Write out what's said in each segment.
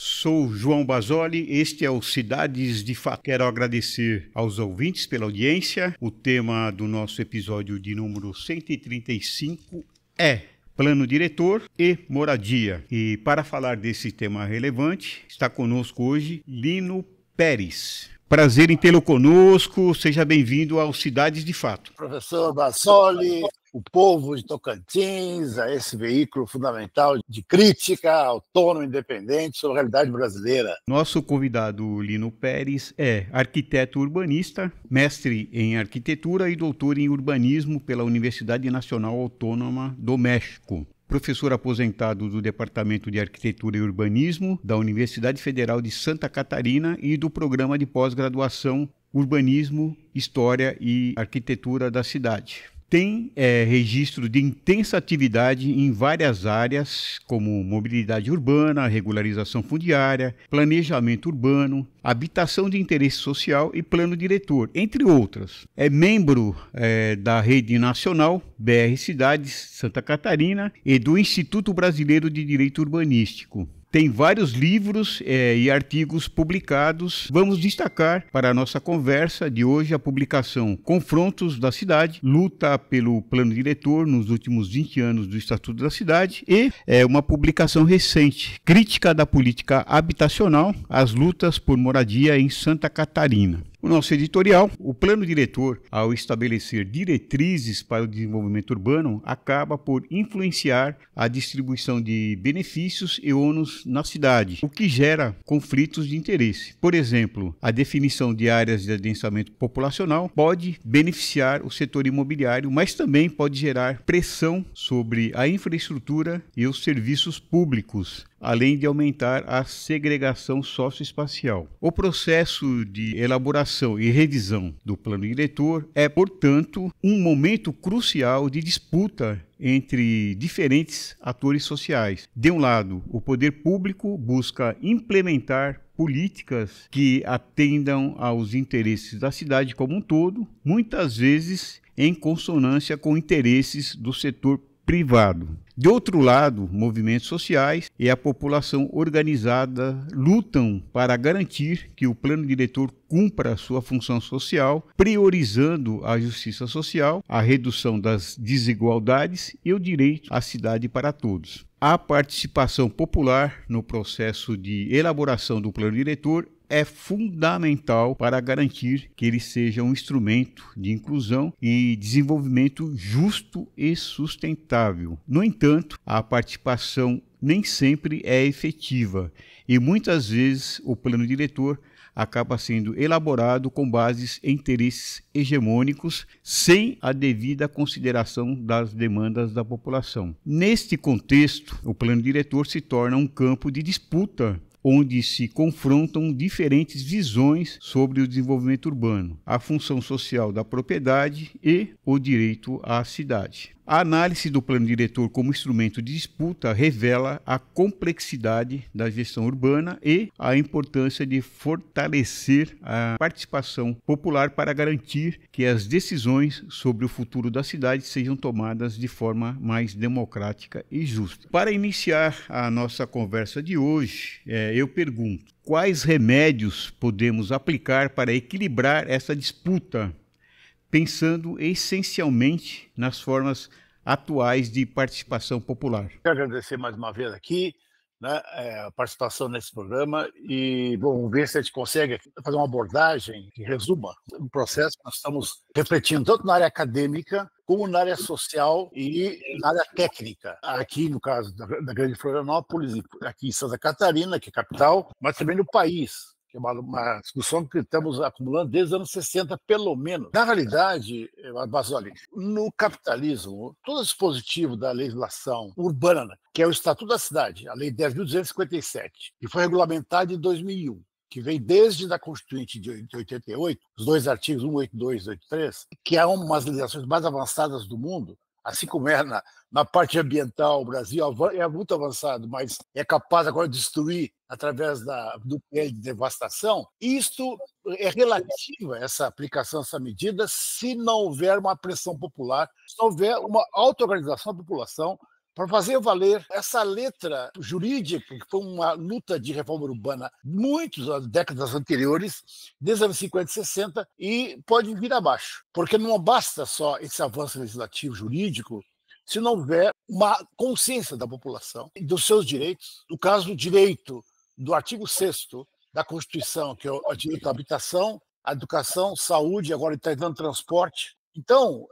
Sou João Basoli, este é o Cidades de Fato. Quero agradecer aos ouvintes pela audiência. O tema do nosso episódio de número 135 é Plano Diretor e Moradia. E para falar desse tema relevante, está conosco hoje Lino Pérez. Prazer em tê-lo conosco, seja bem-vindo ao Cidades de Fato. Professor Basoli, o povo de Tocantins, a esse veículo fundamental de crítica autônoma e independente sobre a realidade brasileira. Nosso convidado Lino Pérez é arquiteto urbanista, mestre em arquitetura e doutor em urbanismo pela Universidade Nacional Autônoma do México. Professor aposentado do Departamento de Arquitetura e Urbanismo da Universidade Federal de Santa Catarina e do Programa de Pós-Graduação Urbanismo, História e Arquitetura da Cidade. Tem registro de intensa atividade em várias áreas, como mobilidade urbana, regularização fundiária, planejamento urbano, habitação de interesse social e plano diretor, entre outras. É membro da Rede Nacional BR Cidades Santa Catarina e do Instituto Brasileiro de Direito Urbanístico. Tem vários livros e artigos publicados. Vamos destacar para a nossa conversa de hoje a publicação Confrontos da Cidade, luta pelo plano diretor nos últimos 20 anos do Estatuto da Cidade e uma publicação recente, Crítica da Política Habitacional, as lutas por moradia em Santa Catarina. O nosso editorial, o plano diretor, ao estabelecer diretrizes para o desenvolvimento urbano, acaba por influenciar a distribuição de benefícios e ônus na cidade, o que gera conflitos de interesse. Por exemplo, a definição de áreas de adensamento populacional pode beneficiar o setor imobiliário, mas também pode gerar pressão sobre a infraestrutura e os serviços públicos, além de aumentar a segregação socioespacial. O processo de elaboração e revisão do plano diretor é, portanto, um momento crucial de disputa entre diferentes atores sociais. De um lado, o poder público busca implementar políticas que atendam aos interesses da cidade como um todo, muitas vezes em consonância com interesses do setor privado. De outro lado, movimentos sociais e a população organizada lutam para garantir que o plano diretor cumpra sua função social, priorizando a justiça social, a redução das desigualdades e o direito à cidade para todos. A participação popular no processo de elaboração do plano diretor é fundamental para garantir que ele seja um instrumento de inclusão e desenvolvimento justo e sustentável. No entanto, a participação nem sempre é efetiva e muitas vezes o plano diretor acaba sendo elaborado com bases em interesses hegemônicos, sem a devida consideração das demandas da população. Neste contexto, o plano diretor se torna um campo de disputa onde se confrontam diferentes visões sobre o desenvolvimento urbano, a função social da propriedade e o direito à cidade. A análise do plano diretor como instrumento de disputa revela a complexidade da gestão urbana e a importância de fortalecer a participação popular para garantir que as decisões sobre o futuro da cidade sejam tomadas de forma mais democrática e justa. Para iniciar a nossa conversa de hoje, eu pergunto: quais remédios podemos aplicar para equilibrar essa disputa, pensando essencialmente nas formas atuais de participação popular? Quero agradecer mais uma vez aqui, a participação nesse programa e vamos ver se a gente consegue fazer uma abordagem que resuma um processo que nós estamos refletindo tanto na área acadêmica como na área social e na área técnica. Aqui, no caso da Grande Florianópolis, aqui em Santa Catarina, que é a capital, mas também no país, que é uma discussão que estamos acumulando desde os anos 60, pelo menos. Na realidade, Basoli, no capitalismo, todo dispositivo da legislação urbana, que é o Estatuto da Cidade, a Lei 10.257, que foi regulamentada em 2001, que vem desde a Constituinte de 88, os dois artigos 182 e 183, que é uma das legislações mais avançadas do mundo, assim como é na parte ambiental, o Brasil é muito avançado, mas é capaz agora de destruir através do PL de devastação. Isto é relativo a essa aplicação, essa medida, se não houver uma pressão popular, se não houver uma auto-organização da população para fazer valer essa letra jurídica, que foi uma luta de reforma urbana muitas décadas anteriores, desde os anos 50 e 60, e pode vir abaixo. Porque não basta só esse avanço legislativo jurídico se não houver uma consciência da população e dos seus direitos. No caso do direito do artigo 6º da Constituição, que é o direito à habitação, à educação, saúde, agora está dando transporte. Então,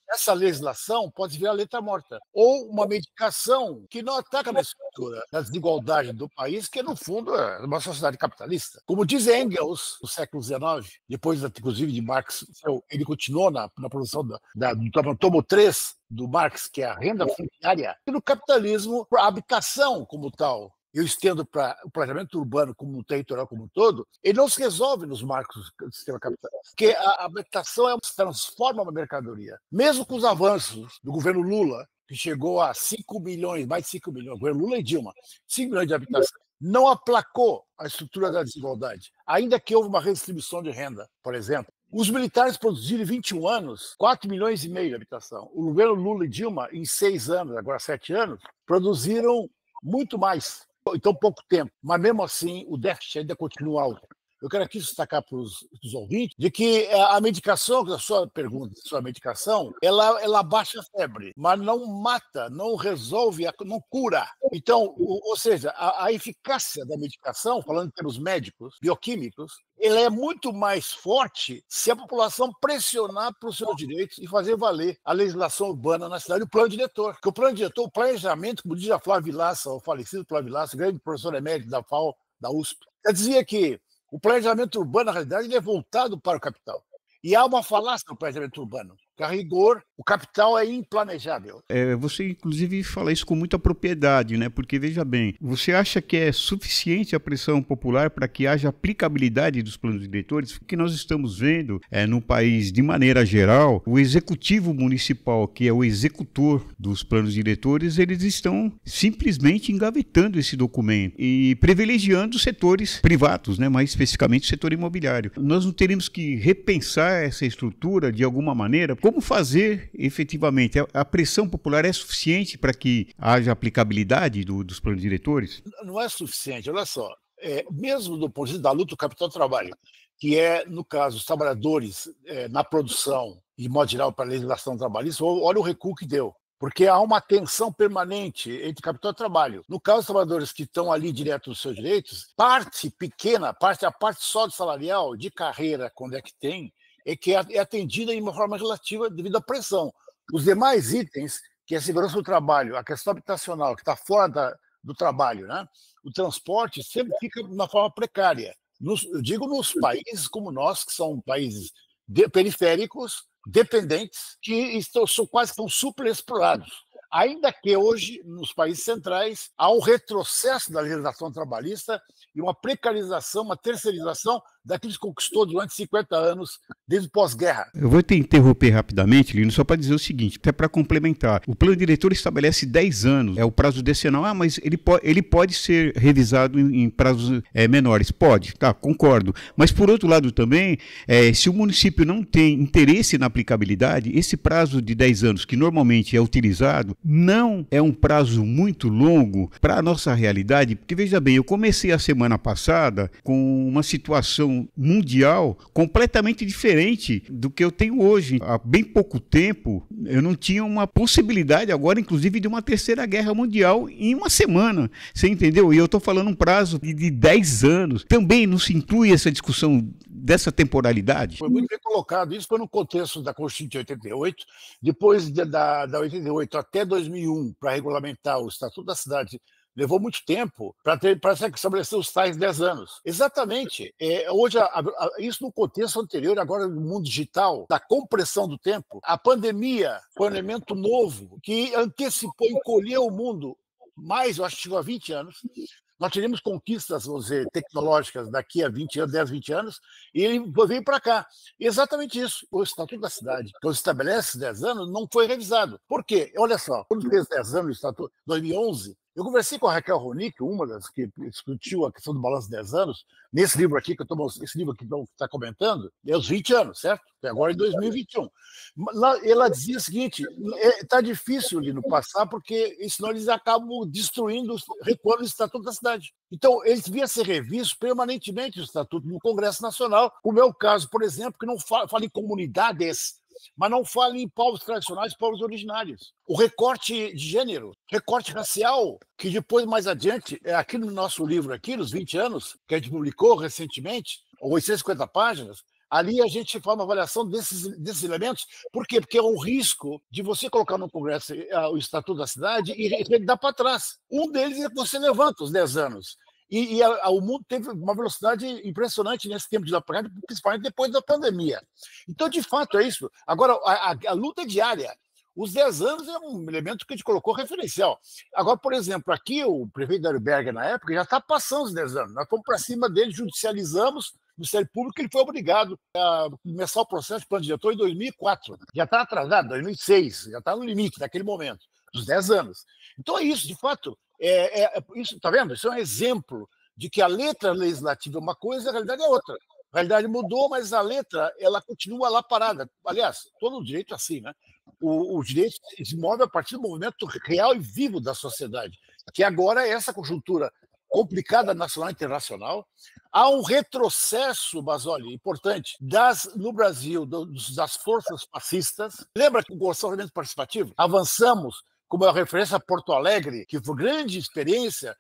essa legislação pode virar letra morta. Ou uma medicação que não ataca na estrutura da desigualdade do país, que, no fundo, é uma sociedade capitalista. Como diz Engels, no século XIX, depois, inclusive, de Marx, ele continuou na produção do tomo 3 do Marx, que é a renda fundiária, e no capitalismo, a habitação como tal. Eu estendo para o planejamento urbano como territorial como um todo, ele não se resolve nos marcos do sistema capitalista, porque a habitação se transforma uma mercadoria. Mesmo com os avanços do governo Lula, que chegou a 5 milhões, mais de 5 milhões, governo Lula e Dilma, 5 milhões de habitação, não aplacou a estrutura da desigualdade, ainda que houve uma redistribuição de renda, por exemplo. Os militares produziram em 21 anos 4 milhões e meio de habitação. O governo Lula e Dilma, em 6 anos, agora 7 anos, produziram muito mais. Em tão pouco tempo, mas mesmo assim o déficit ainda continua alto. Eu quero aqui destacar para os ouvintes de que a medicação, a sua pergunta, a sua medicação, ela baixa a febre, mas não mata, não resolve, não cura. Então, ou seja, a eficácia da medicação, falando em termos médicos, bioquímicos, ela é muito mais forte se a população pressionar para os seus direitos e fazer valer a legislação urbana na cidade, o plano diretor. Porque o plano diretor, o planejamento, como diz a Flávia Vilaça, o falecido Flávio Vilaça, grande professor emérito da FAO, da USP, ela dizia que o planejamento urbano, na realidade, ele é voltado para o capital. E há uma falácia no planejamento urbano, que, a rigor, o capital é implanejável. Você, inclusive, fala isso com muita propriedade, né? Porque, veja bem, você acha que é suficiente a pressão popular para que haja aplicabilidade dos planos diretores? O que nós estamos vendo no país, de maneira geral, o executivo municipal, que é o executor dos planos diretores, eles estão simplesmente engavetando esse documento e privilegiando os setores privados, né? Mais especificamente o setor imobiliário. Nós não teríamos que repensar essa estrutura de alguma maneira. Como fazer efetivamente? A pressão popular é suficiente para que haja aplicabilidade dos planos diretores? Não é suficiente, olha só. Mesmo do ponto de vista da luta do capital-trabalho, que é, no caso, os trabalhadores na produção, de modo geral, para a legislação trabalhista, olha o recuo que deu. Porque há uma tensão permanente entre capital e trabalho. No caso dos trabalhadores que estão ali direto dos seus direitos, parte pequena, a parte só de salarial, de carreira, quando é que tem, que é atendida de uma forma relativa devido à pressão. Os demais itens, que é a segurança do trabalho, a questão habitacional, que está fora do trabalho, né? O transporte sempre fica de uma forma precária. Eu digo nos países como nós, que são países periféricos, dependentes, que são quase que superexplorados. Ainda que hoje, nos países centrais, há um retrocesso da legislação trabalhista e uma precarização, uma terceirização daquilo que conquistou durante 50 anos, desde o pós-guerra. Eu vou te interromper rapidamente, Lino, só para dizer o seguinte, até para complementar. O plano diretor estabelece 10 anos, é o prazo decenal. Mas ele pode ser revisado em prazos menores. Pode, tá, concordo. Mas, por outro lado também, se o município não tem interesse na aplicabilidade, esse prazo de 10 anos, que normalmente é utilizado, não é um prazo muito longo para a nossa realidade, porque, veja bem, eu comecei a semana passada com uma situação mundial completamente diferente do que eu tenho hoje. Há bem pouco tempo, eu não tinha uma possibilidade agora, inclusive, de uma terceira guerra mundial em uma semana. Você entendeu? E eu estou falando um prazo de 10 anos. Também não se inclui essa discussão dessa temporalidade? Foi muito bem colocado. Isso foi no contexto da Constituição de 88, depois da 88 até 2001, para regulamentar o Estatuto da Cidade. Levou muito tempo para estabelecer os tais 10 anos. Exatamente. Hoje, isso no contexto anterior, agora no mundo digital, da compressão do tempo, a pandemia foi um elemento novo que antecipou, encolheu o mundo mais, eu acho que chegou a 20 anos. Nós teremos conquistas, vamos dizer, tecnológicas daqui a 20 anos, 10, 20 anos, e ele veio para cá. Exatamente isso. O Estatuto da Cidade, que estabelece 10 anos, não foi revisado. Por quê? Olha só, quando fez 10 anos o Estatuto, 2011, Eu conversei com a Raquel Ronick, uma das que discutiu a questão do balanço de 10 anos, nesse livro aqui que esse livro que está comentando, é os 20 anos, certo? Até agora em 2021. Ela dizia o seguinte: está difícil, Lino, passar, porque senão eles acabam destruindo, recuando o Estatuto da Cidade. Então, ele devia ser revisto permanentemente, o Estatuto, no Congresso Nacional. O meu caso, por exemplo, que não fala em comunidades, mas não fala em povos tradicionais, povos originários. O recorte de gênero, recorte racial, que depois, mais adiante, aqui no nosso livro, aqui, nos 20 anos, que a gente publicou recentemente, 850 páginas, ali a gente faz uma avaliação desses elementos. Por quê? Porque é um risco de você colocar no Congresso o Estatuto da Cidade e dar para trás. Um deles é que você levanta os 10 anos. O mundo teve uma velocidade impressionante nesse tempo de lapagante, principalmente depois da pandemia. Então, de fato, é isso. Agora, a luta é diária. Os 10 anos é um elemento que a gente colocou referencial. Agora, por exemplo, aqui o prefeito Dário Berger, na época, já está passando os 10 anos. Nós fomos para cima dele, judicializamos o Ministério Público, ele foi obrigado a começar o processo de plano diretor em 2004. Já está atrasado, 2006, já está no limite naquele momento, dos 10 anos. Então é isso, de fato. Isso, tá vendo? Isso é um exemplo de que a letra legislativa é uma coisa, a realidade é outra. A realidade mudou, mas a letra ela continua lá parada. Aliás, todo o direito é assim, né? O direito se move a partir do movimento real e vivo da sociedade, que agora é essa conjuntura complicada nacional e internacional. Há um retrocesso, Basoli, importante, no Brasil, das forças fascistas. Lembra que o orçamento participativo? Avançamos, como é a referência a Porto Alegre, que foi grande experiência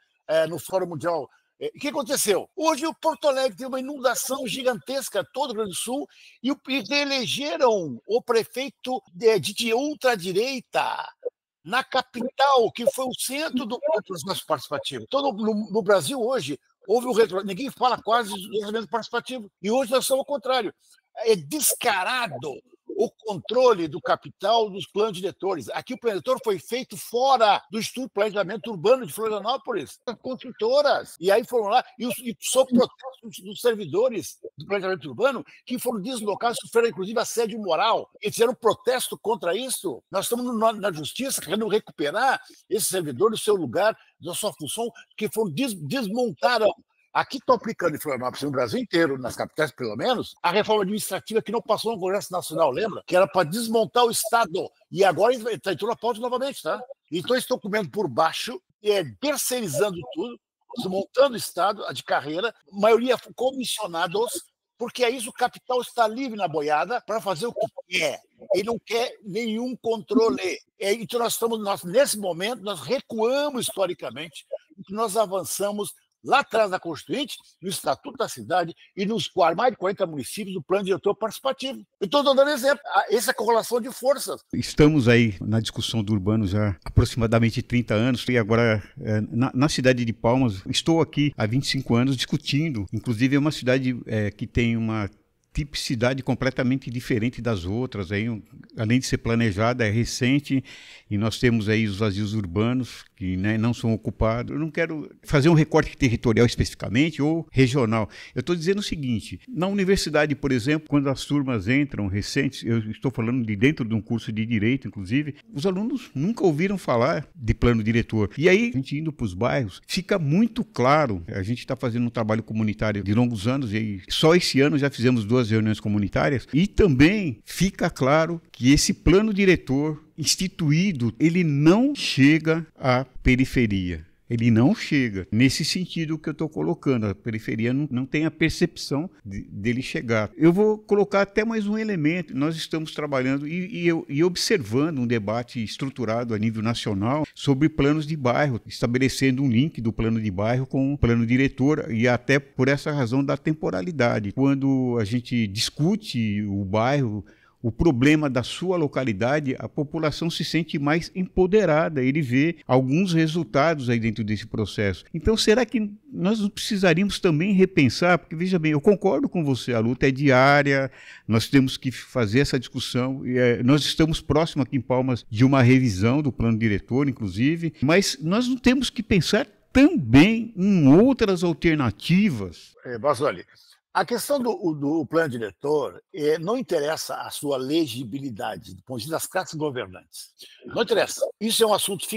no Fórum Mundial. O que aconteceu? Hoje o Porto Alegre tem uma inundação gigantesca, todo o Rio Grande do Sul, e elegeram o prefeito de ultradireita na capital, que foi o centro do processo participativo. Então, no Brasil, hoje, houve ninguém fala quase do orçamento participativo. E hoje nós somos ao contrário. É descarado o controle do capital dos planos diretores. Aqui o plano diretor foi feito fora do Instituto de Planejamento Urbano de Florianópolis, as construtoras. E aí foram lá, e sob protesto dos servidores do planejamento urbano, que foram deslocados, sofreram inclusive assédio moral. E fizeram protesto contra isso. Nós estamos na justiça querendo recuperar esses servidores do seu lugar, da sua função, que foram desmontaram. Aqui estão aplicando em Florianópolis, no Brasil inteiro, nas capitais pelo menos, a reforma administrativa que não passou no Congresso Nacional, lembra? Que era para desmontar o Estado. E agora entrou na pauta novamente, tá? Então estão comendo por baixo, terceirizando tudo, desmontando o Estado de carreira, maioria comissionados, porque é isso, o capital está livre na boiada para fazer o que quer. Ele não quer nenhum controle. Então nesse momento, nós recuamos historicamente, nós avançamos lá atrás da Constituinte, no Estatuto da Cidade e nos mais de 40 municípios do Plano Diretor Participativo. Então, estou dando exemplo. Essa é a correlação de forças. Estamos aí na discussão do urbano já há aproximadamente 30 anos e agora na cidade de Palmas, estou aqui há 25 anos discutindo. Inclusive, é uma cidade que tem uma tipicidade completamente diferente das outras, aí, além de ser planejada, é recente, e nós temos aí os vazios urbanos que não são ocupados. Eu não quero fazer um recorte territorial especificamente ou regional. Eu estou dizendo o seguinte, na universidade, por exemplo, quando as turmas entram recentes, eu estou falando de dentro de um curso de Direito, inclusive, os alunos nunca ouviram falar de plano diretor. E aí, a gente indo para os bairros, fica muito claro, a gente está fazendo um trabalho comunitário de longos anos, e aí, só esse ano já fizemos 2 reuniões comunitárias, e também fica claro que esse plano diretor instituído, ele não chega à periferia. Ele não chega. Nesse sentido que eu estou colocando, a periferia não tem a percepção dele chegar. Eu vou colocar até mais um elemento. Nós estamos trabalhando e observando um debate estruturado a nível nacional sobre planos de bairro, estabelecendo um link do plano de bairro com o plano diretor, e até por essa razão da temporalidade. Quando a gente discute o bairro, o problema da sua localidade, a população se sente mais empoderada, ele vê alguns resultados aí dentro desse processo. Então, será que nós não precisaríamos também repensar? Porque, veja bem, eu concordo com você, a luta é diária, nós temos que fazer essa discussão, nós estamos próximos aqui em Palmas de uma revisão do plano diretor, inclusive, mas nós não temos que pensar também em outras alternativas. Basoli, a questão do plano diretor não interessa a sua legibilidade, do ponto de vista das classes governantes. Não interessa. Isso é um assunto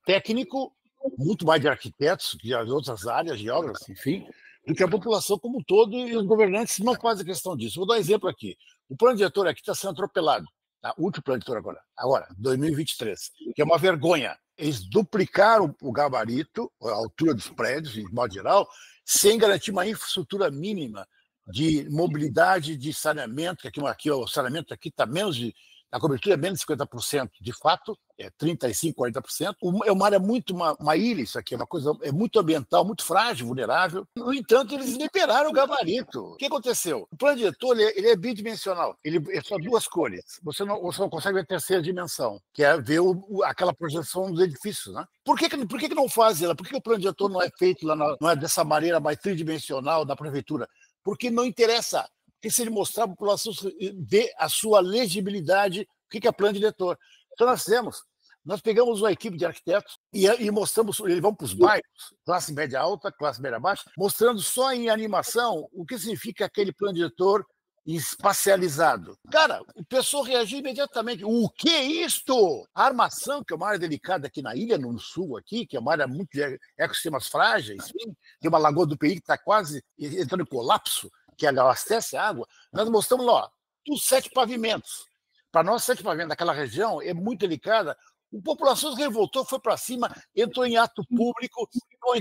técnico muito mais de arquitetos, de outras áreas, geógrafos, enfim, do que a população como um todo, e os governantes não fazem questão disso. Vou dar um exemplo aqui. O plano diretor aqui está sendo atropelado. Tá? O último plano diretor agora, 2023, que é uma vergonha. Eles duplicaram o gabarito, a altura dos prédios, de modo geral, sem garantir uma infraestrutura mínima de mobilidade, de saneamento, que aqui o saneamento aqui está menos de... A cobertura é menos de 50%, de fato, é 35%, 40%. É uma área muito, uma ilha, isso aqui, é uma coisa, é muito ambiental, muito frágil, vulnerável. No entanto, eles liberaram o gabarito. O que aconteceu? O plano diretor ele é bidimensional, ele é só duas cores. Você não consegue ver a terceira dimensão, que é ver aquela projeção dos edifícios. Né? Por que não faz ela? Por que o plano diretor não é feito lá, não é dessa maneira mais tridimensional da prefeitura? Porque não interessa. Porque se ele mostrar a população ver a sua legibilidade, o que é plano diretor. Então nós pegamos uma equipe de arquitetos e mostramos, eles vão para os bairros, classe média alta, classe média baixa, mostrando só em animação o que significa aquele plano diretor espacializado. Cara, o pessoal reagiu imediatamente. O que é isto? A armação, que é uma área delicada aqui na ilha, no sul, aqui, que é uma área muito de ecossistemas frágeis, enfim, tem uma lagoa do Peri que está quase entrando em colapso, que abastece a água, nós mostramos lá, os 7 pavimentos. Para nós, 7 pavimentos daquela região é muito delicada. A população se revoltou, foi para cima, entrou em ato público,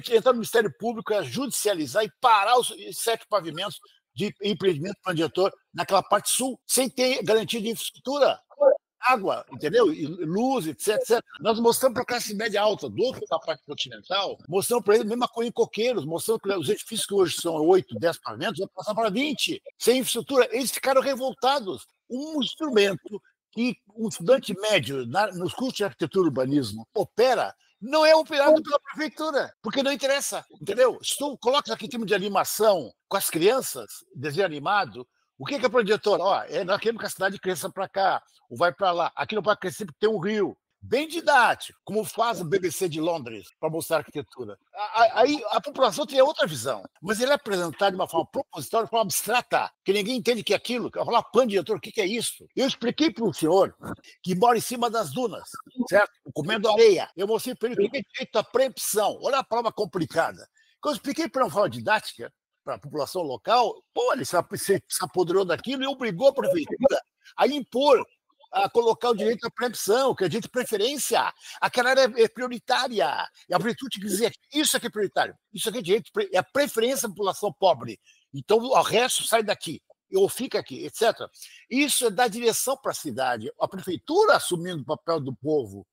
entrou no Ministério Público a judicializar e parar os 7 pavimentos de empreendimento plano diretor naquela parte sul, sem ter garantia de infraestrutura. Água, entendeu? E luz, etc. Nós mostramos para a classe média alta, do outro da parte continental, mostramos para eles a mesma coisa em Coqueiros, mostramos que os edifícios que hoje são 8, 10 pavimentos, vão passar para 20, sem infraestrutura. Eles ficaram revoltados. Um instrumento que um estudante médio, nos cursos de arquitetura e urbanismo, opera, não é operado pela prefeitura, porque não interessa, entendeu? Se tu coloca aqui tipo de animação com as crianças, desenho animado, o que é plano diretor? Nós queremos que a cidade cresça para cá, ou vai para lá. Aqui não pode crescer porque tem um rio. Bem didático, como faz o BBC de Londres para mostrar a arquitetura. Aí a população tem outra visão, mas ele é apresentado de uma forma propositória, de forma abstrata, que ninguém entende que é aquilo. Eu falar, plano diretor, o que é isso? Eu expliquei para o senhor que mora em cima das dunas, certo? Comendo areia. Eu mostrei para ele o que é direito à preempção. Olha a palavra complicada. Quando eu expliquei para uma forma didática, para a população local, ele se apoderou daquilo e obrigou a prefeitura a impor, a colocar o direito à preempção, que é o direito de preferência. Aquela área é prioritária. E a prefeitura tinha que dizer, isso aqui é prioritário, isso aqui é direito, é a preferência da população pobre. Então, o resto sai daqui, ou fica aqui, etc. Isso é dar direção para a cidade. A prefeitura assumindo o papel do povo.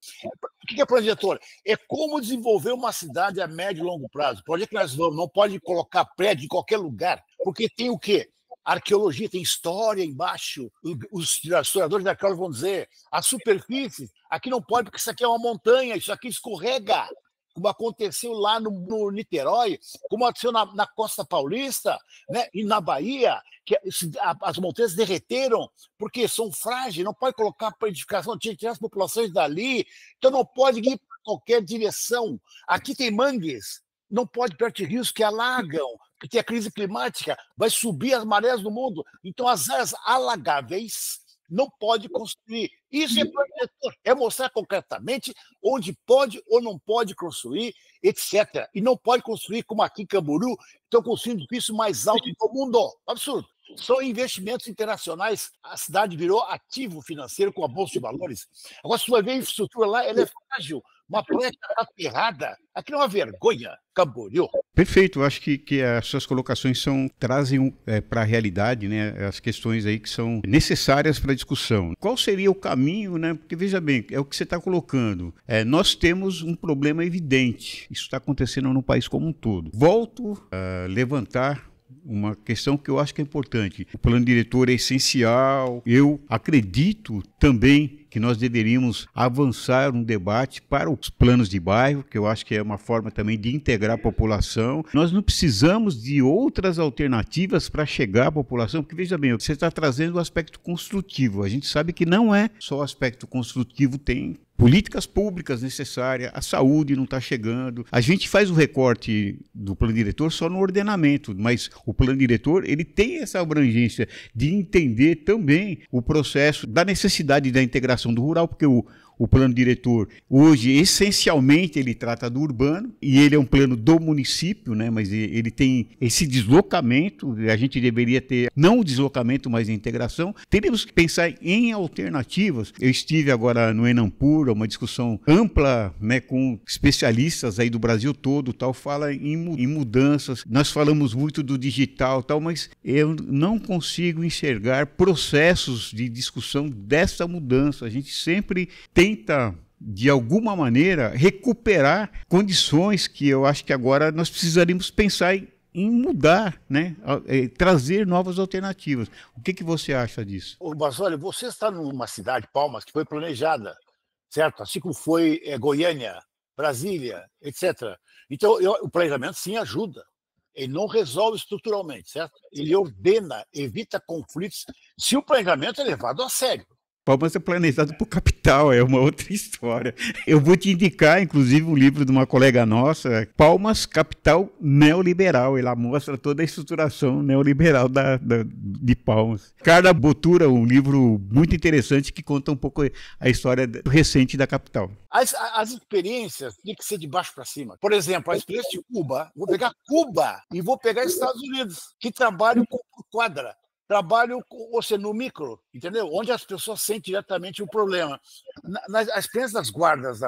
O que é plano diretor? É como desenvolver uma cidade a médio e longo prazo. Por onde é que nós vamos? Não pode colocar prédio em qualquer lugar, porque tem o quê? Arqueologia, tem história embaixo. Os historiadores da arqueologia vão dizer a superfície, aqui não pode porque isso aqui é uma montanha, isso aqui escorrega, como aconteceu lá no Niterói, como aconteceu na Costa Paulista, né, e na Bahia, que as montanhas derreteram porque são frágeis, não pode colocar para edificação, tinha que tirar as populações dali, então não pode ir para qualquer direção. Aqui tem mangues, não pode perto de rios que alagam, que tem a crise climática, vai subir as marés do mundo. Então, as áreas alagáveis não pode construir. Isso é plano diretor, é mostrar concretamente onde pode ou não pode construir, etc. E não pode construir como aqui em Camboriú, estão construindo o edifício mais alto do mundo. Absurdo. São investimentos internacionais, a cidade virou ativo financeiro com a Bolsa de Valores. Agora, se você vai ver a infraestrutura lá, ela é frágil. Uma praia está aterrada. Aqui é uma vergonha, Camboriú. Perfeito, eu acho que as suas colocações trazem para a realidade, né, as questões aí que são necessárias para a discussão. Qual seria o caminho, né? Porque veja bem, é o que você está colocando. Nós temos um problema evidente. Isso está acontecendo no país como um todo. Volto a levantar uma questão que eu acho que é importante. O plano diretor é essencial. Eu acredito também que nós deveríamos avançar um debate para os planos de bairro, que eu acho que é uma forma também de integrar a população. Nós não precisamos de outras alternativas para chegar à população, porque veja bem, você está trazendo o aspecto construtivo. A gente sabe que não é só o aspecto construtivo, tem políticas públicas necessárias, a saúde não está chegando. A gente faz o recorte do plano diretor só no ordenamento, mas o plano diretor ele tem essa abrangência de entender também o processo da necessidade da integração do rural, porque o o plano diretor, hoje, essencialmente, ele trata do urbano, e ele é um plano do município, né? Mas ele tem esse deslocamento, a gente deveria ter, não o deslocamento, mas a integração. Teríamos que pensar em alternativas. Eu estive agora no Enampur, uma discussão ampla, né, com especialistas aí do Brasil todo, tal, fala em mudanças. Nós falamos muito do digital, tal, mas eu não consigo enxergar processos de discussão dessa mudança. A gente sempre tenta, de alguma maneira, recuperar condições que eu acho que agora nós precisaríamos pensar em mudar, né? Trazer novas alternativas. O que você acha disso? Ô, Basoli, você está numa cidade, Palmas, que foi planejada, certo? Assim como foi Goiânia, Brasília, etc. Então, o planejamento, sim, ajuda. Ele não resolve estruturalmente, certo? Ele ordena, evita conflitos, se o planejamento é levado a sério. Palmas é planejado por capital, é uma outra história. Eu vou te indicar, inclusive, um livro de uma colega nossa, Palmas, Capital Neoliberal. Ela mostra toda a estruturação neoliberal de Palmas. Carla Botura, um livro muito interessante que conta um pouco a história recente da capital. As experiências têm que ser de baixo para cima. Por exemplo, a experiência de Cuba, vou pegar Cuba e vou pegar Estados Unidos, que trabalham com quadra. Trabalho no micro, entendeu? Onde as pessoas sentem diretamente o problema. A experiência das guardas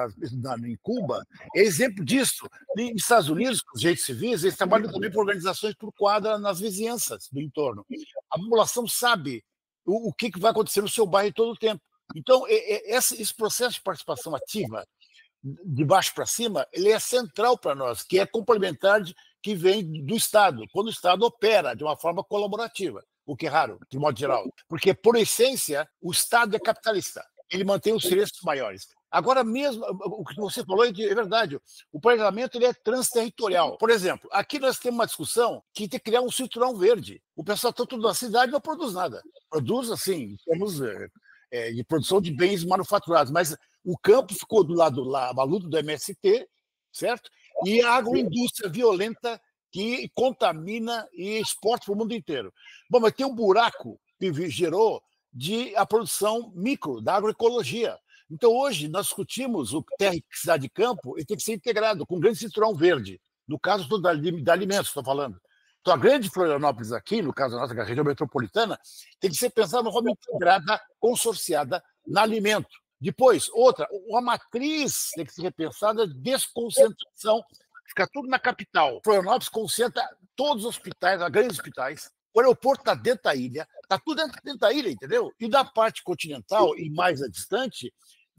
em Cuba é exemplo disso. Nos Estados Unidos, com os direitos civis, eles trabalham também por organizações por quadra nas vizinhanças do entorno. A população sabe o que vai acontecer no seu bairro todo o tempo. Então, esse processo de participação ativa, de baixo para cima, ele é central para nós, que é complementar que vem do Estado, quando o Estado opera de uma forma colaborativa. O que é raro, de modo geral. Porque, por essência, o Estado é capitalista. Ele mantém os preços maiores. Agora mesmo, o que você falou é verdade. O planejamento ele é transterritorial. Por exemplo, aqui nós temos uma discussão que tem que criar um cinturão verde. O pessoal está tudo na cidade e não produz nada. Produz, assim, temos de produção de bens manufaturados. Mas o campo ficou do lado maluco do MST, certo? E a agroindústria violenta que contamina e exporta para o mundo inteiro. Bom, mas tem um buraco que gerou a produção micro, da agroecologia. Então, hoje, nós discutimos o terra e cidade de campo, ele tem que ser integrado com um grande cinturão verde. No caso da alimentos, estou falando. Então, a grande Florianópolis aqui, no caso da nossa região metropolitana, tem que ser pensada de uma forma integrada, consorciada, no alimento. Depois, outra, a matriz tem que ser repensada, desconcentração. Fica tudo na capital. Florianópolis concentra todos os hospitais, os grandes hospitais. O aeroporto está dentro da ilha, está tudo dentro da ilha, entendeu? E da parte continental e mais distante,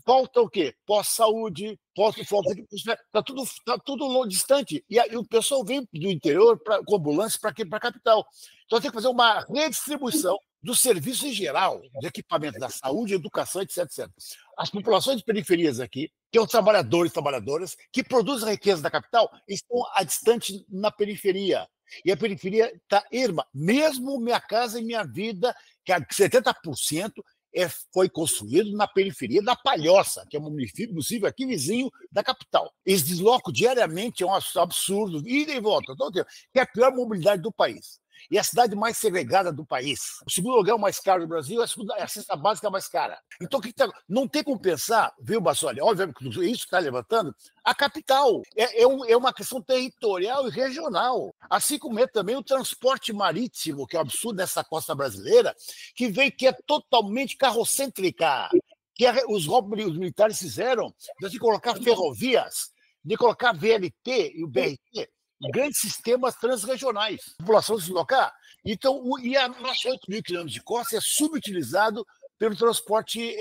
falta o quê? Pós-saúde, está tudo distante. E o pessoal vem do interior com ambulância para a capital. Então tem que fazer uma redistribuição dos serviços em geral, de equipamento da saúde, educação, etc. As populações de periferias aqui, que são trabalhadores e trabalhadoras, que produzem a riqueza da capital, estão distante na periferia. E a periferia está erma. Mesmo Minha Casa e Minha Vida, que 70% foi construído na periferia da Palhoça, que é um município aqui vizinho da capital. Eles deslocam diariamente, é um absurdo, ida e volta, todo tempo, que é a pior mobilidade do país. E a cidade mais segregada do país. O segundo lugar mais caro do Brasil é a cesta básica mais cara. Então, não tem como pensar, viu, Basoli? Obviamente, isso que está levantando, a capital. É uma questão territorial e regional. Assim como é também o transporte marítimo, que é um absurdo nessa costa brasileira, que é totalmente carrocêntrica. Os militares fizeram de colocar ferrovias, de colocar VLT e o BRT, grandes sistemas transregionais, a população se deslocar. Então, a nossa 8 mil quilômetros de costa é subutilizado pelo transporte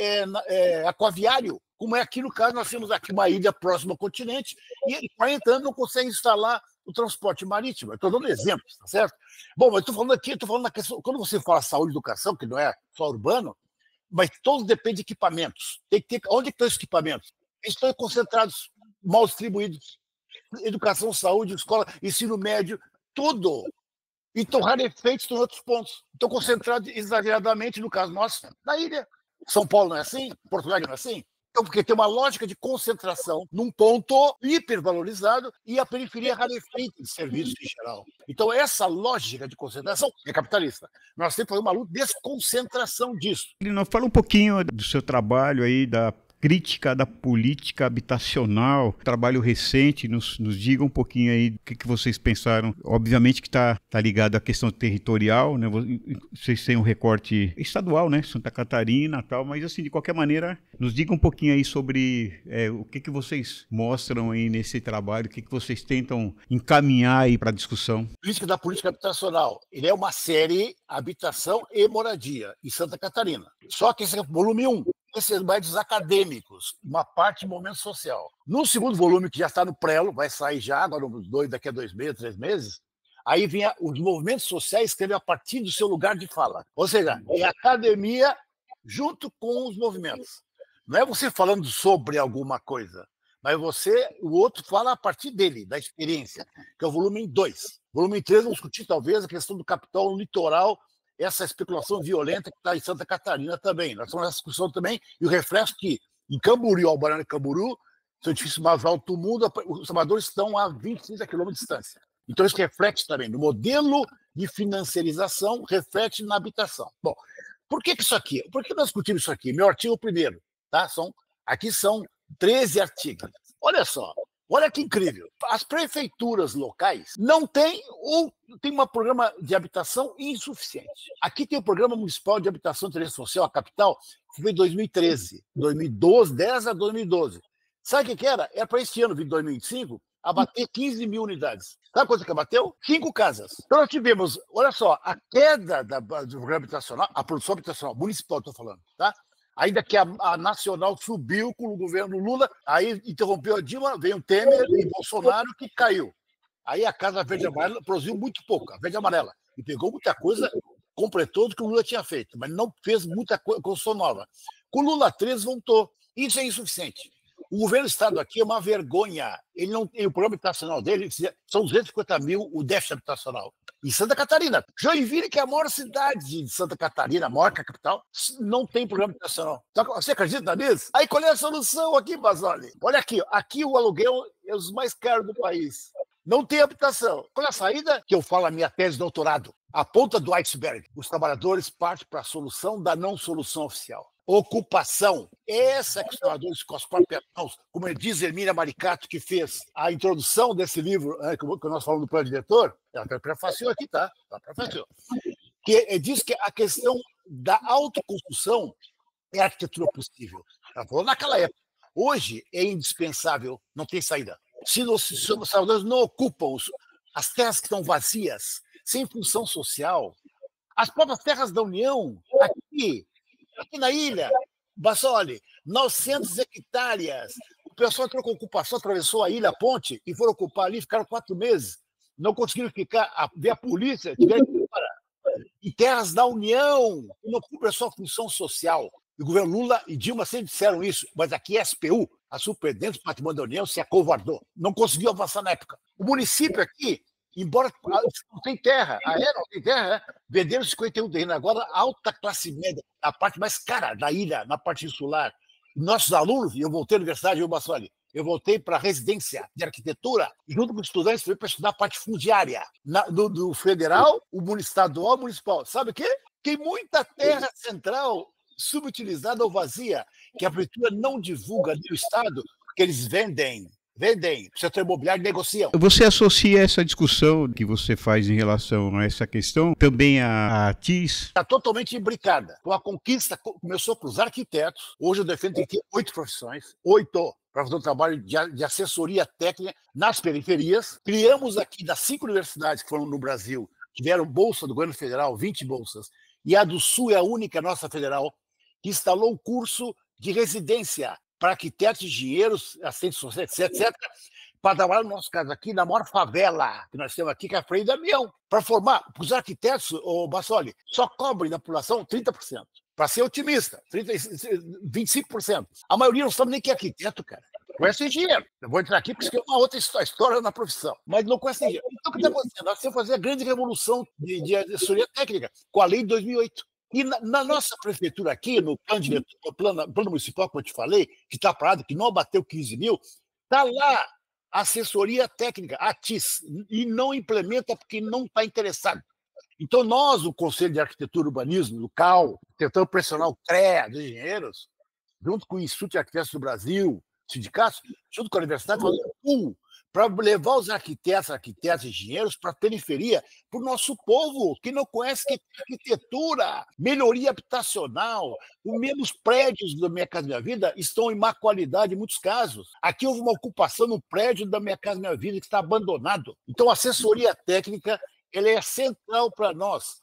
aquaviário, como é aqui no caso, nós temos aqui uma ilha próxima ao continente, e em 40 anos não consegue instalar o transporte marítimo. Estou dando exemplos, tá certo? Bom, mas estou falando na questão, quando você fala saúde e educação, que não é só urbano, mas todos dependem de equipamentos. Onde estão esses equipamentos? Eles estão concentrados, mal distribuídos. Educação, saúde, escola, ensino médio, tudo. E estão rarefeitos em outros pontos. Estão concentrados exageradamente, no caso nosso, na ilha. São Paulo não é assim? Porto Alegre não é assim? Então, porque tem uma lógica de concentração num ponto hipervalorizado e a periferia rarefeita de serviços em geral. Então, essa lógica de concentração é capitalista. Nós temos que fazer uma luta de desconcentração disso. Fala um pouquinho do seu trabalho aí, da crítica da política habitacional, trabalho recente, nos diga um pouquinho aí o que vocês pensaram. Obviamente que está ligado à questão territorial, né? Vocês têm um recorte estadual, né? Santa Catarina e tal, mas assim, de qualquer maneira, nos diga um pouquinho aí sobre o que vocês mostram aí nesse trabalho, o que vocês tentam encaminhar aí para a discussão. Crítica da política habitacional. Ele é uma série Habitação e Moradia, em Santa Catarina. Só que esse é o volume 1. Esses mais acadêmicos, uma parte de momento social. No segundo volume, que já está no prelo, vai sair já, agora daqui a 2 meses, 3 meses, aí vinha os movimentos sociais escrevem a partir do seu lugar de fala. Ou seja, é a academia junto com os movimentos. Não é você falando sobre alguma coisa, mas o outro fala a partir dele, da experiência, que é o volume 2. Volume 3, vamos discutir talvez a questão do capital no litoral, essa especulação violenta que está em Santa Catarina também. Nós estamos nessa discussão também, e o reflexo que em Camboriú, Albarana e Camboriú, seu edifício mais alto do mundo, os trabalhadores estão a 20, 30 quilômetros de distância. Então isso reflete também no modelo de financiarização, reflete na habitação. Bom, por que isso aqui? Por que nós discutimos isso aqui? Meu artigo primeiro, tá? Aqui são 13 artigos. Olha só. Olha que incrível. As prefeituras locais não têm ou tem um programa de habitação insuficiente. Aqui tem o Programa Municipal de Habitação e Interesse Social, a capital, que foi em 2013, 2012, 10 a 2012. Sabe o que era? Era para este ano, de 2025, abater 15 mil unidades. Sabe quanto que abateu? 5 casas. Então nós tivemos, olha só, a queda do programa habitacional, a produção habitacional municipal, estou falando, tá? Ainda que a nacional subiu com o governo Lula, aí interrompeu a Dilma, veio o Temer e Bolsonaro, que caiu. Aí a Casa Verde e Amarela produziu muito pouco, a Verde e Amarela, e pegou muita coisa, completou do que o Lula tinha feito, mas não fez muita construção nova. Com o Lula 3 voltou. Isso é insuficiente. O governo do Estado aqui é uma vergonha. Ele não tem o programa habitacional dele, são 250 mil o déficit habitacional. Em Santa Catarina. Joinville, que é a maior cidade de Santa Catarina, a maior que a capital, não tem programa habitacional. Você acredita nisso? Aí qual é a solução aqui, Basoli? Olha aqui, aqui o aluguel é os mais caros do país. Não tem habitação. Qual é a saída? Que eu falo a minha tese de doutorado. A ponta do iceberg. Os trabalhadores partem para a solução da não solução oficial. Ocupação. Essa que os trabalhadores com as próprias mãos, como diz Hermínia Maricato, que fez a introdução desse livro, que nós falamos do plano diretor, ela prefaciou aqui, tá? Ela prefaciou. Que diz que a questão da autoconstrução é a arquitetura possível. Ela falou naquela época. Hoje é indispensável, não tem saída. Se os trabalhadores não ocupam as terras que estão vazias, sem função social, as próprias terras da União, aqui na ilha, Basoli, 900 hectares. O pessoal entrou com ocupação, atravessou a ilha, a ponte, e foram ocupar ali, ficaram 4 meses. Não conseguiram ver a polícia, tiveram que parar. Em terras da União, não cumpre a sua função social. O governo Lula e Dilma sempre disseram isso, mas aqui a SPU, a Superintendência do Patrimônio da União, se acovardou. Não conseguiu avançar na época. O município aqui, embora não tem terra, não tem terra, venderam 51 terrenos, agora a alta classe média, a parte mais cara da ilha, na parte insular. Nossos alunos, eu voltei à universidade, eu voltei para a residência de arquitetura, junto com os estudantes, fui para estudar a parte fundiária, do federal, o estadual, o municipal. Sabe o quê? Tem muita terra central subutilizada ou vazia, que a prefeitura não divulga no Estado, porque eles vendem, o setor imobiliário negociam. Você associa essa discussão que você faz em relação a essa questão também à TIS? Está totalmente imbricada. Então, a conquista começou com os arquitetos. Hoje eu defendo que tem 8 profissões, 8, para fazer um trabalho de assessoria técnica nas periferias. Criamos aqui, das 5 universidades que foram no Brasil, tiveram bolsa do governo federal, 20 bolsas, e a do Sul é a única nossa federal, que instalou um curso de residência para arquitetos, engenheiros, assistentes sociais, etc., para trabalhar, no nosso caso aqui, na maior favela que nós temos aqui, que é a Frei Damião, para formar. Os arquitetos, Basoli, só cobrem da população 30%. Para ser otimista, 25%. A maioria não sabe nem que é arquiteto, cara. Conhece engenheiro. Eu vou entrar aqui porque é uma outra história na profissão, mas não conhece engenheiro. Então, o que está acontecendo? Nós temos que fazer a grande revolução de assessoria técnica com a lei de 2008. E na nossa prefeitura aqui, no plano municipal, como eu te falei, que está parado, que não abateu 15 mil, está lá a assessoria técnica, a TIS, e não implementa porque não está interessado. Então, nós, o Conselho de Arquitetura e Urbanismo, do CAL, tentando pressionar o CREA dos engenheiros, junto com o Instituto de Arquitetos do Brasil, sindicatos, junto com a universidade, fazendo um pool para levar os arquitetos e engenheiros para a periferia, para o nosso povo, que não conhece que arquitetura, melhoria habitacional. Os mesmos prédios da Minha Casa Minha Vida estão em má qualidade em muitos casos. Aqui houve uma ocupação no prédio da Minha Casa Minha Vida que está abandonado. Então, a assessoria técnica ela é central para nós.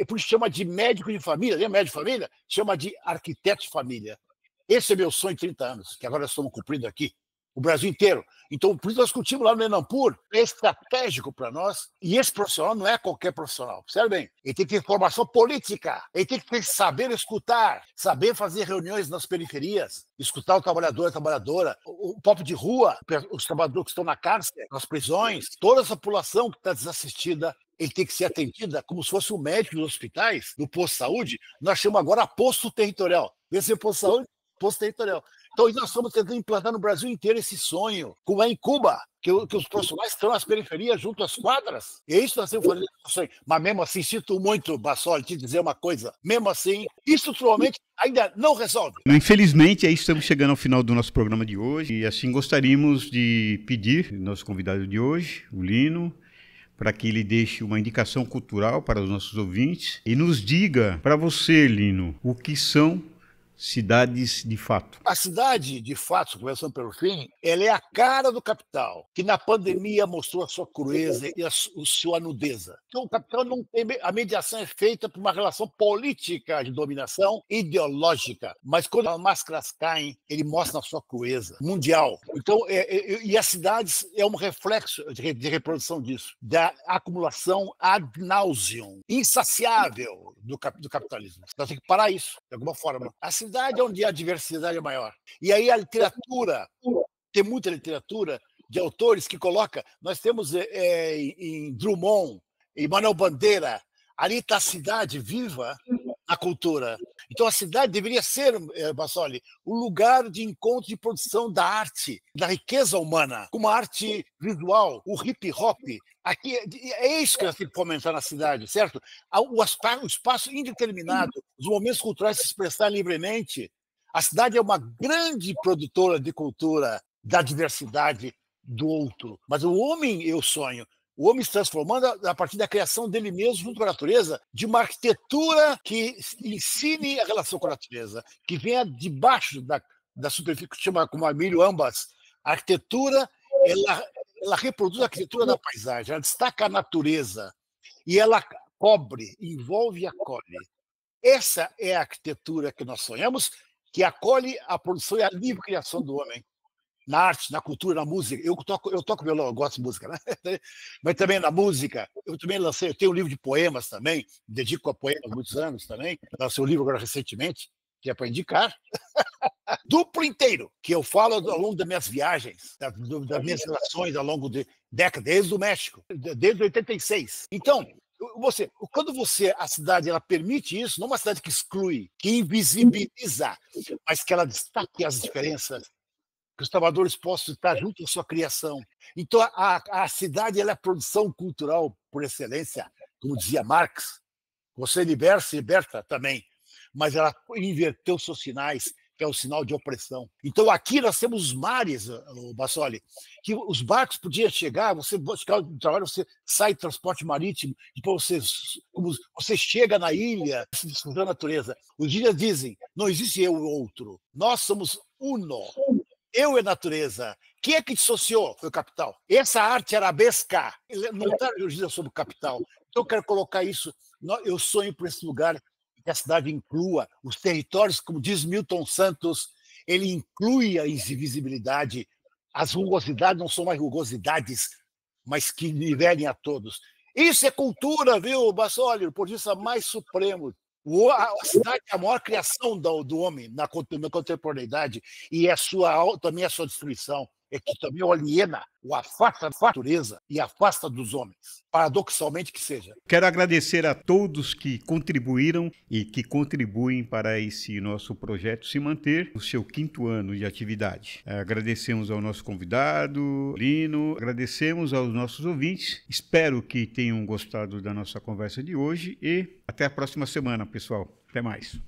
Por isso chama de médico de família, lembra médico de família? Chama de arquiteto de família. Esse é meu sonho de 30 anos, que agora estamos cumprindo aqui, o Brasil inteiro. Então, por isso nós discutimos lá no Enampur, é estratégico para nós, e esse profissional não é qualquer profissional, percebe bem? Ele tem que ter formação política, ele tem que saber escutar, saber fazer reuniões nas periferias, escutar o trabalhador e a trabalhadora, o povo de rua, os trabalhadores que estão na cárcere, nas prisões, toda essa população que está desassistida, ele tem que ser atendida como se fosse um médico dos hospitais, do posto de saúde. Nós chamamos agora posto territorial. Esse é posto de saúde, posto territorial. Então, nós estamos tentando implantar no Brasil inteiro esse sonho, como é em Cuba, que os profissionais estão nas periferias, junto às quadras. E é isso que nós temos que fazer. Mas mesmo assim, sinto muito, Bassoli, te dizer uma coisa. Mesmo assim, estruturalmente, ainda não resolve. Infelizmente, aí estamos chegando ao final do nosso programa de hoje. E assim gostaríamos de pedir ao nosso convidado de hoje, o Lino, para que ele deixe uma indicação cultural para os nossos ouvintes e nos diga, para você, Lino, o que são cidades de fato. A cidade, de fato, começando pelo fim, ela é a cara do capital, que na pandemia mostrou a sua crueza e a sua nudeza. Então, o capital não tem. A mediação é feita por uma relação política de dominação ideológica, mas quando as máscaras caem, ele mostra a sua crueza mundial. Então, e as cidades é um reflexo de reprodução disso, da acumulação ad nauseam, insaciável do capitalismo. Então, tem que parar isso, de alguma forma. A cidade é onde a diversidade é maior. E aí a literatura, tem muita literatura de autores que coloca, nós temos em Drummond, em Manuel Bandeira, ali está a cidade viva na cultura. Então a cidade deveria ser, Bassoli, o lugar de encontro de produção da arte, da riqueza humana, como a arte visual, o hip hop. Aqui é isso que nós temos que fomentar na cidade, certo? O espaço indeterminado, os momentos culturais se expressar livremente. A cidade é uma grande produtora de cultura, da diversidade do outro. Mas o homem, eu sonho, o homem se transformando a partir da criação dele mesmo, junto com a natureza, de uma arquitetura que ensine a relação com a natureza, que venha debaixo da superfície, que chama como Emílio Ambas. A arquitetura, ela reproduz a arquitetura da paisagem, ela destaca a natureza e ela cobre, envolve e acolhe. Essa é a arquitetura que nós sonhamos, que acolhe a produção e a livre criação do homem. Na arte, na cultura, na música. Eu toco violão, eu gosto de música, né? Mas também na música. Eu também lancei, eu tenho um livro de poemas também, dedico a poemas há muitos anos também. Lancei um livro agora recentemente, que é para indicar. Duplo inteiro, que eu falo ao longo das minhas viagens, das minhas relações ao longo de décadas, desde o México, desde 86. Então, quando a cidade ela permite isso, não uma cidade que exclui, que invisibiliza, mas que ela destaque as diferenças, que os trabalhadores possam estar junto à sua criação. Então, a cidade ela é a produção cultural por excelência, como dizia Marx. Você se liberta também, mas ela inverteu seus sinais, que é o sinal de opressão. Então, aqui nós temos os mares, Bassoli, que os barcos podiam chegar, você buscar o trabalho, você sai de transporte marítimo, depois você chega na ilha, desfrutando a natureza. Os dias dizem, não existe eu e o outro, nós somos uno. Eu e a natureza. Quem é que dissociou? Foi o capital. Essa arte arabesca não está dirigida sobre o capital. Então, eu quero colocar isso. Eu sonho por esse lugar que a cidade inclua os territórios, como diz Milton Santos, ele inclui a invisibilidade. As rugosidades não são mais rugosidades, mas que nivelem a todos. Isso é cultura, viu, Bassoli? O portista mais supremo. A cidade é a maior criação do homem na contemporaneidade e também a sua destruição é que também o aliena, o afasta da natureza e afasta dos homens, paradoxalmente que seja. Quero agradecer a todos que contribuíram e que contribuem para esse nosso projeto se manter no seu 5º ano de atividade. Agradecemos ao nosso convidado, Lino, agradecemos aos nossos ouvintes. Espero que tenham gostado da nossa conversa de hoje e até a próxima semana, pessoal. Até mais.